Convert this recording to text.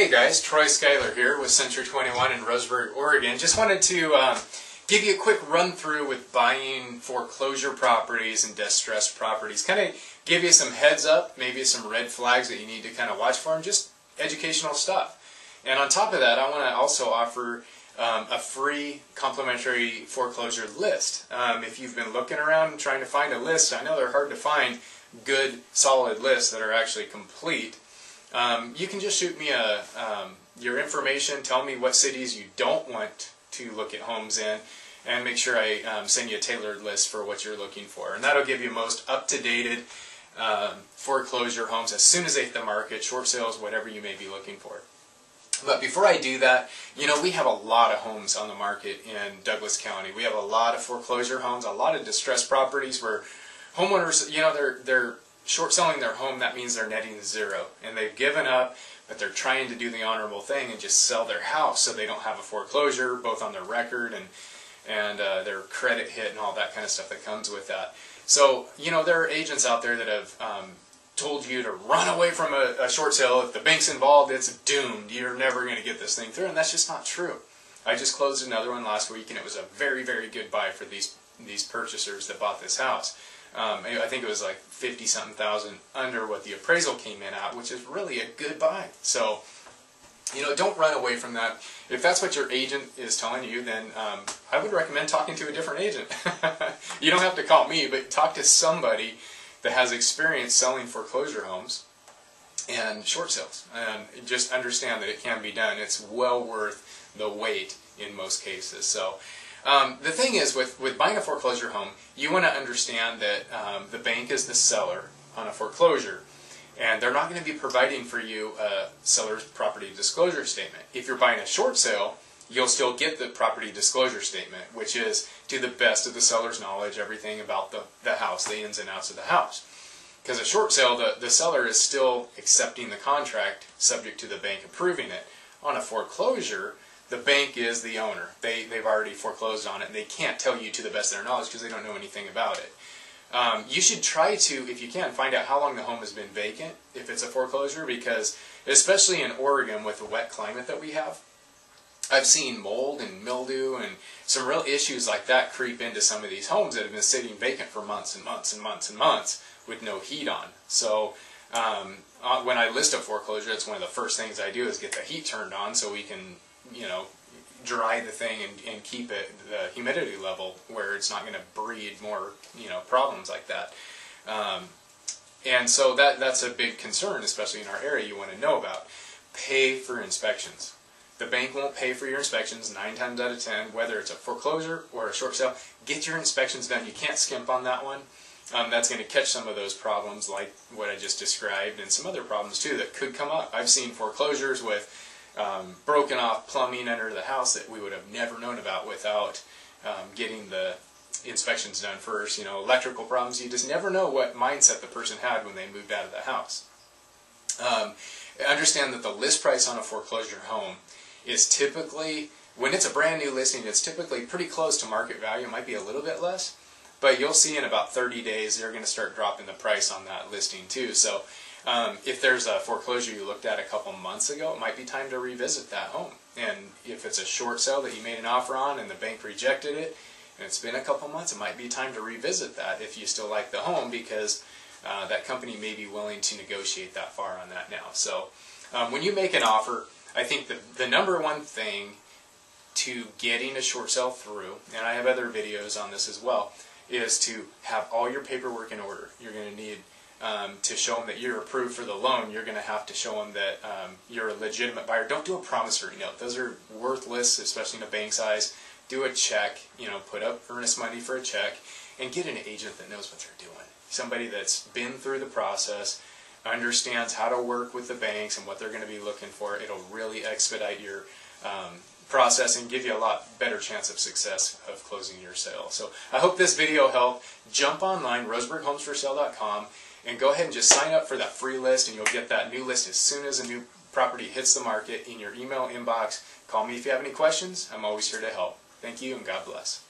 Hey guys, Schuyler here with Century 21 in Roseburg, Oregon. Just wanted to give you a quick run through with buying foreclosure properties and distressed properties. Kind of give you some heads up, maybe some red flags that you need to kind of watch for, and just educational stuff. And on top of that, I want to also offer a free complimentary foreclosure list. If you've been looking around and trying to find a list, I know they're hard to find good, solid lists that are actually complete. You can just shoot me your information, tell me what cities you don't want to look at homes in, and make sure I send you a tailored list for what you're looking for. And that'll give you most up-to-date foreclosure homes as soon as they hit the market, short sales, whatever you may be looking for. But before I do that, you know, we have a lot of homes on the market in Douglas County. We have a lot of foreclosure homes, a lot of distressed properties where homeowners, you know, they're short selling their home. That means they're netting zero, and they've given up, but they're trying to do the honorable thing and just sell their house so they don't have a foreclosure, both on their record and their credit hit and all that kind of stuff that comes with that. So, you know, there are agents out there that have told you to run away from a short sale. If the bank's involved, it's doomed. You're never going to get this thing through, and that's just not true. I just closed another one last week, and it was a very, very good buy for these purchasers that bought this house. I think it was like 50-something thousand under what the appraisal came in at, which is really a good buy. So, you know, don't run away from that. If that's what your agent is telling you, then I would recommend talking to a different agent. You don't have to call me, but talk to somebody that has experience selling foreclosure homes and short sales, and just understand that it can be done. It's well worth the wait in most cases. So the thing is, with buying a foreclosure home, you want to understand that the bank is the seller on a foreclosure, and they're not going to be providing for you a seller's property disclosure statement. If you're buying a short sale, you'll still get the property disclosure statement, which is to the best of the seller's knowledge, everything about the house, the ins and outs of the house. Because a short sale, the seller is still accepting the contract subject to the bank approving it. On a foreclosure, the bank is the owner. They've already foreclosed on it, and they can't tell you to the best of their knowledge because they don't know anything about it. You should try to, if you can, find out how long the home has been vacant if it's a foreclosure, because especially in Oregon with the wet climate that we have, I've seen mold and mildew and some real issues like that creep into some of these homes that have been sitting vacant for months and months and months and months with no heat on. So when I list a foreclosure, it's one of the first things I do is get the heat turned on so we can, you know, dry the thing and keep it the humidity level where it's not going to breed more, you know, problems like that. And so that's a big concern, especially in our area. You want to know about. Pay for inspections. The bank won't pay for your inspections 9 times out of 10, whether it's a foreclosure or a short sale. Get your inspections done. You can't skimp on that one. That's going to catch some of those problems like what I just described, and some other problems too that could come up. I've seen foreclosures with broken off plumbing under the house that we would have never known about without getting the inspections done first. You know, electrical problems. You just never know what mindset the person had when they moved out of the house. Understand that the list price on a foreclosure home is typically, when it's a brand new listing, it's typically pretty close to market value. It might be a little bit less, but you'll see in about 30 days they're going to start dropping the price on that listing too. So if there's a foreclosure you looked at a couple months ago, it might be time to revisit that home. And if it's a short sale that you made an offer on and the bank rejected it, and it's been a couple months, it might be time to revisit that if you still like the home, because that company may be willing to negotiate that far on that now. So when you make an offer, I think the number one thing to getting a short sale through, and I have other videos on this as well, is to have all your paperwork in order. You're going to need to show them that you're approved for the loan. You're going to have to show them that you're a legitimate buyer. Don't do a promissory note. Those are worthless, especially in a bank's eyes. Do a check, you know, put up earnest money for a check, and get an agent that knows what they're doing. Somebody that's been through the process, understands how to work with the banks and what they're going to be looking for. It'll really expedite your process and give you a lot better chance of success of closing your sale. So I hope this video helped. Jump online, roseburghomesforsale.com, and go ahead and just sign up for that free list, and you'll get that new list as soon as a new property hits the market in your email inbox. Call me if you have any questions. I'm always here to help. Thank you, and God bless.